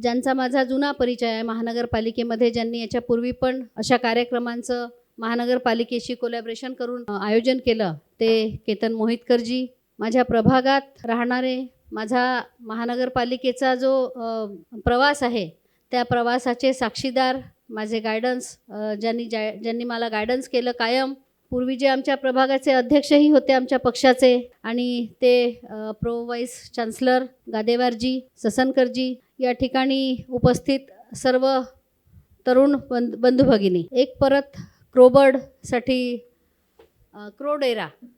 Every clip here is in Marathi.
ज्यांचा माझा जुना परिचय आहे महानगरपालिकेमध्ये, ज्यांनी याच्यापूर्वी पण अशा कार्यक्रमांचं महानगरपालिकेशी कोलॅबरेशन करून आयोजन केलं, ते केतन मोहितकरजी. माझ्या प्रभागात राहणारे, माझा महानगरपालिकेचा जो प्रवास आहे त्या प्रवासाचे साक्षीदार, माझे गायडन्स, ज्यांनी मला गायडन्स केलं कायम. पूर्वी जे आमच्या प्रभागाचे अध्यक्षही होते आमच्या पक्षाचे, आणि ते प्रो वाईस चान्सलर गादेवारजी, ससनकरजी, या ठिकाणी उपस्थित सर्व तरुण बंधू भगिनी. एक परत क्रोबर्डसाठी, क्रोडेरासाठीचं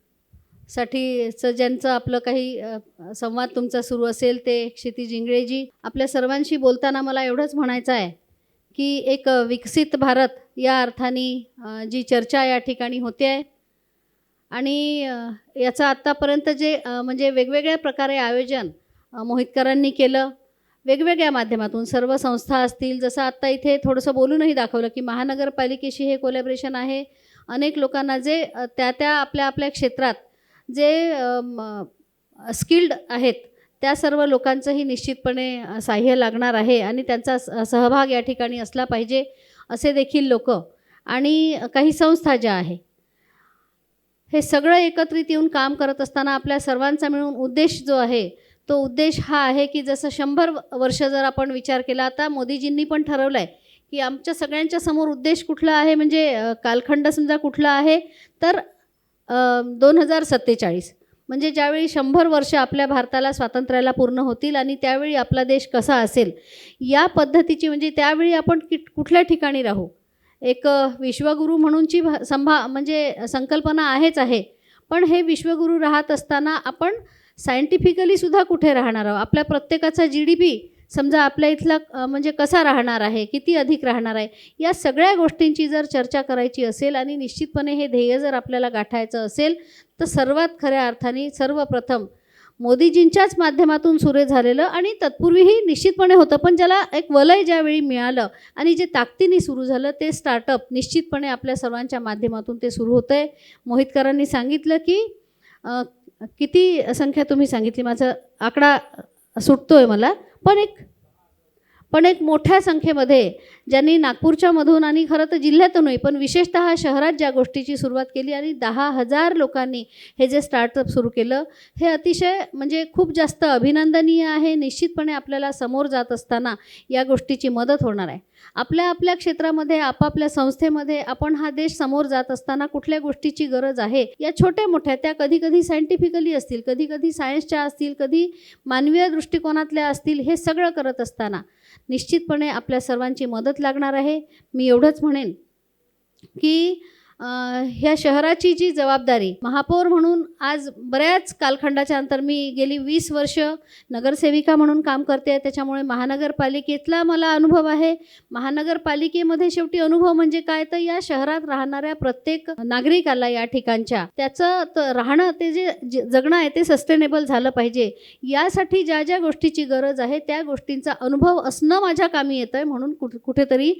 ज्यांचं आपलं काही संवाद तुमचा सुरू असेल, ते क्षितिज इंगळेजी. आपल्या सर्वांशी बोलताना मला एवढंच म्हणायचं आहे की एक विकसित भारत या अर्थाने जी चर्चा या ठिकाणी होते आहे, आणि याचा आत्तापर्यंत जे म्हणजे वेगवेगळ्या प्रकारे आयोजन मोहितकरांनी केलं, वेगवेगळ्या माध्यमातून सर्व संस्था असतील, जसं आत्ता इथे थोडंसं बोलूनही दाखवलं की महानगरपालिकेशी हे कोलॅबरेशन आहे. अनेक लोकांना जे त्या आपल्या क्षेत्रात जे स्किल्ड आहेत त्या सर्व लोकांचंही निश्चितपणे सहाय्य लागणार आहे, आणि त्यांचा सहभाग या ठिकाणी असला पाहिजे असे देखील लोक आणि काही संस्था ज्या आहे, हे सगळं एकत्रित येऊन काम करत असताना आपल्या सर्वांचा मिळून उद्देश जो आहे, तो उद्देश हा आहे की जसं 100 वर्ष जर आपण विचार केला, आता मोदीजींनी पण ठरवलं आहे की आमच्या सगळ्यांच्या समोर उद्देश कुठला आहे, म्हणजे कालखंड समजा कुठला आहे, तर 2047, म्हणजे ज्यावेळी 100 वर्ष आपल्या भारताला स्वातंत्र्याला पूर्ण होतील आणि त्यावेळी आपला देश कसा असेल या पद्धतीची, म्हणजे त्यावेळी आपण कुठल्या ठिकाणी राहू. एक विश्वगुरू म्हणूनची म्हणजे संकल्पना आहेच आहे, पण हे विश्वगुरू राहत असताना आपण सायंटिफिकली सुद्धा कुठे राहणार आहोत. आपल्या प्रत्येकाचा GDP समजा आपल्या इथला म्हणजे कसा राहणार आहे, किती अधिक राहणार आहे, या सगळ्या गोष्टींची जर चर्चा करायची असेल आणि निश्चितपणे हे ध्येय जर आपल्याला गाठायचं असेल, तर सर्वात खऱ्या अर्थाने सर्वप्रथम मोदीजींच्याच माध्यमातून सुरू झालेलं आणि तत्पूर्वीही निश्चितपणे होतं, पण ज्याला एक वलय ज्यावेळी मिळालं आणि जे ताकदीने सुरू झालं ते स्टार्टअप निश्चितपणे आपल्या सर्वांच्या माध्यमातून ते सुरू होतं आहे. मोहितकरांनी सांगितलं की किती संख्या तुम्ही सांगितली, माझा आकडा सुटतो आहे मला, पण एक मोठ्या संख्येमध्ये ज्यांनी नागपूरच्या मधून आणि खरं तर जिल्ह्यातूनही, पण विशेषतः शहरात ज्या गोष्टीची सुरुवात केली आणि 10,000 लोकांनी हे जे स्टार्टअप सुरू केलं, हे अतिशय म्हणजे खूप जास्त अभिनंदनीय आहे. निश्चितपणे आपल्याला समोर जात असताना या गोष्टीची मदत होणार आहे. आपल्या क्षेत्रामध्ये, आपापल्या संस्थेमध्ये आपण हा देश समोर जात असताना कुठल्या गोष्टीची गरज आहे, या छोट्या मोठ्या, त्या कधी सायंटिफिकली असतील, कधी सायन्सच्या असतील, कधी मानवीय दृष्टिकोनातल्या असतील, हे सगळं करत असताना निश्चितपणे आपल्या सर्वांची मदत लागणार आहे. मी एवढंच म्हणेन की ह्या शहराची जी जबाबदारी महापौर म्हणून आज बऱ्याच कालखंडाच्या नंतर, मी गेली 20 वर्ष नगरसेविका म्हणून काम करते, त्याच्यामुळे महानगरपालिकेतला मला अनुभव आहे. महानगरपालिकेमध्ये शेवटी अनुभव म्हणजे काय, तर या शहरात राहणाऱ्या प्रत्येक नागरिकाला या ठिकाणच्या त्याचं राहणं, ते जे जगणं आहे ते सस्टेनेबल झालं पाहिजे. यासाठी ज्या ज्या गोष्टीची गरज आहे त्या गोष्टींचा अनुभव असणं माझ्या कामी येतं आहे, म्हणून कुठेतरी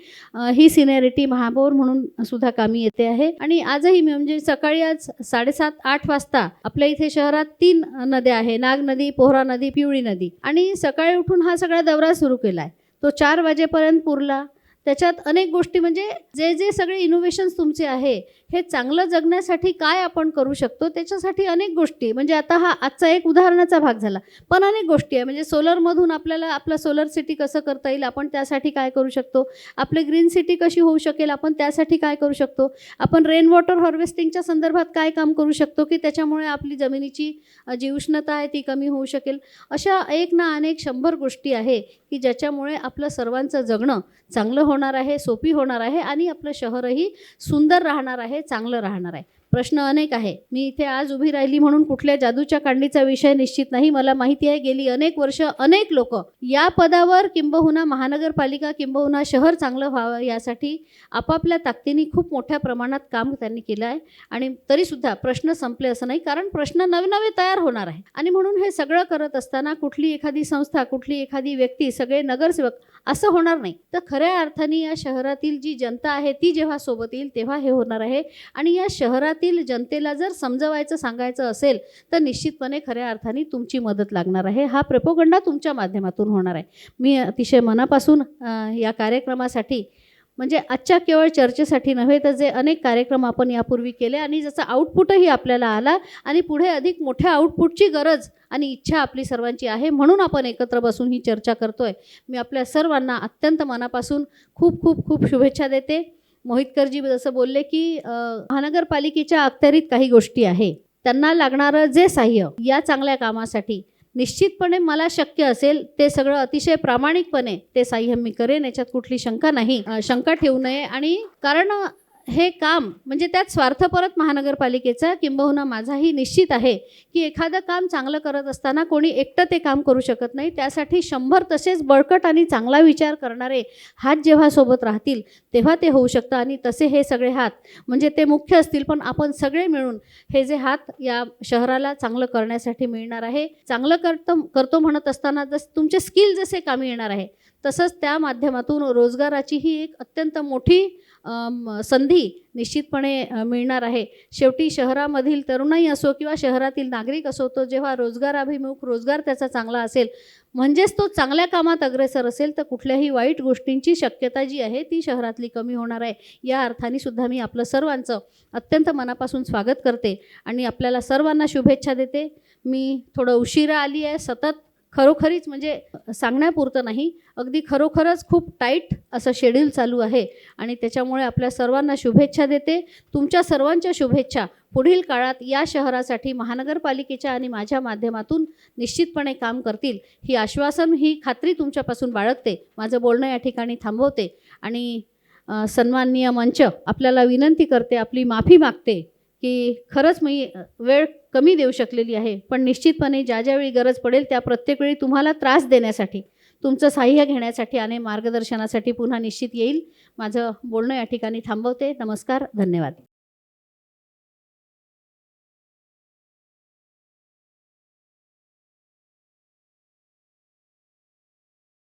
ही सिनियरिटी महापौर म्हणून सुद्धा कामी येते आहे. आणि आजही मी म्हणजे सकाळी आज 7:30-8 वाजता आपल्या इथे शहरात 3 नद्या आहे, नाग नदी, पोहरा नदी, पिवळी नदी, आणि सकाळी उठून हा सगळा दौरा सुरू केला आहे. तो 4 वाजेपर्यंत पुरला. त्याच्यात अनेक गोष्टी, म्हणजे जे सगळे इनोव्हेशन्स तुमचे आहे, हे चांगलं जगण्यासाठी काय आपण करू शकतो, त्याच्यासाठी अनेक गोष्टी, म्हणजे आता हा आजचा एक उदाहरणाचा भाग झाला, पण अनेक गोष्टी आहे. म्हणजे सोलरमधून आपल्याला आपलं सोलर सिटी कसं करता येईल, आपण त्यासाठी काय करू शकतो, आपले ग्रीन सिटी कशी होऊ शकेल, आपण त्यासाठी काय करू शकतो, आपण रेन वॉटर हार्वेस्टिंगच्या संदर्भात काय काम करू शकतो की त्याच्यामुळे आपली जमिनीची जी उष्णता आहे ती कमी होऊ शकेल. अशा एक ना अनेक 100 गोष्टी आहे की ज्याच्यामुळे आपलं सर्वांचं जगणं चांगलं होणार आहे, सोपी होणार आहे, आणि आपलं शहरही सुंदर राहणार आहे, चांगलं राहणार आहे. प्रश्न अनेक आहे. मी इथे आज उभी राहिली म्हणून कुठल्या जादूच्या कांडीचा विषय निश्चित नाही. मला माहिती आहे गेली अनेक वर्ष अनेक लोक या पदावर, किंबहुना महानगरपालिका, किंबहुना शहर चांगलं व्हावं यासाठी आपापल्या ताकदीने खूप मोठ्या प्रमाणात काम त्यांनी केलं आहे. आणि तरीसुद्धा प्रश्न संपले असं नाही, कारण प्रश्न नवे तयार होणार आहे. आणि म्हणून हे सगळं करत असताना कुठली एखादी संस्था, कुठली एखादी व्यक्ती, सगळे नगरसेवक असं होणार नाही. तर खऱ्या अर्थाने या शहरातील जी जनता आहे ती जेव्हा सोबत येईल तेव्हा हे होणार आहे. आणि या शहरातील शहरातील जनतेला जर समजवायचं सांगायचं असेल तर निश्चितपणे खऱ्या अर्थाने तुमची मदत लागणार आहे. हा प्रोपगंडा तुमच्या माध्यमातून होणार आहे. मी अतिशय मनापासून या कार्यक्रमासाठी, म्हणजे आजच्या केवळ चर्चेसाठी नव्हे तर जे अनेक कार्यक्रम आपण यापूर्वी केले आणि ज्याचा आउटपुटही आपल्याला आला आणि पुढे अधिक मोठ्या आउटपुटची गरज आणि इच्छा आपली सर्वांची आहे, म्हणून आपण एकत्र बसून ही चर्चा करतोय. मी आपल्या सर्वांना अत्यंत मनापासून खूप खूप खूप शुभेच्छा देते. मोहितकरजी जसं बोलले की महानगरपालिकेच्या अखत्यारीत काही गोष्टी आहे, त्यांना लागणारं जे साह्य या चांगल्या कामासाठी निश्चितपणे मला शक्य असेल ते सगळं अतिशय प्रामाणिकपणे ते साह्य मी करेन, याच्यात कुठली शंका नाही. शंका ठेवू नये. आणि कारण हे काम म्हणजे त्यात स्वार्थ परत महानगरपालिकेचा किंबहुना माझाही निश्चित आहे की एखादं काम चांगलं करत असताना कोणी एकटं ते काम करू शकत नाही. त्यासाठी 100 तसेच बळकट आणि चांगला विचार करणारे हात जेव्हा सोबत राहतील तेव्हा ते होऊ शकतं. आणि तसे हे सगळे हात म्हणजे ते मुख्य असतील, पण आपण सगळे मिळून हे जे हात या शहराला चांगलं करण्यासाठी मिळणार आहे. चांगलं करतो म्हणत असताना तुमचे स्किल जसे कामी येणार आहे तसंच त्या माध्यमातून रोजगाराचीही एक अत्यंत मोठी संधी निश्चितपणे मिळणार आहे. शेवटी शहरामधील तरुणाई असो किंवा शहरातील नागरिक असो, तो जेव्हा रोजगाराभिमुख रोजगार त्याचा चांगला असेल म्हणजेच तो चांगल्या कामात अग्रेसर असेल तर कुठल्याही वाईट गोष्टींची शक्यता जी आहे ती शहरातली कमी होणार आहे. या अर्थाने सुद्धा मी आपलं सर्वांचं अत्यंत मनापासून स्वागत करते आणि आपल्याला सर्वांना शुभेच्छा देते. मी थोडं उशिरा आली आहे. सतत खरोखरीच म्हणजे सांगण्यापुरतं नाही, अगदी खरोखरच खूप टाईट असं शेड्यूल चालू आहे आणि त्याच्यामुळे आपल्या सर्वांना शुभेच्छा देते. तुमच्या सर्वांच्या शुभेच्छा पुढील काळात या शहरासाठी महानगरपालिकेच्या आणि माझ्या माध्यमातून निश्चितपणे काम करतील ही आश्वासन, ही खात्री तुमच्यापासून बाळगते. माझं बोलणं या ठिकाणी थांबवते आणि सन्माननीय मंच आपल्याला विनंती करते, आपली माफी मागते की खरंच मी वेळ कमी देऊ शकलेली आहे, पण निश्चितपणे ज्या ज्यावेळी गरज पडेल त्या प्रत्येक वेळी तुम्हाला त्रास देण्यासाठी, तुमचं साह्य घेण्यासाठी आणि मार्गदर्शनासाठी पुन्हा निश्चित येईल. माझं बोलणं या ठिकाणी थांबवते. नमस्कार, धन्यवाद.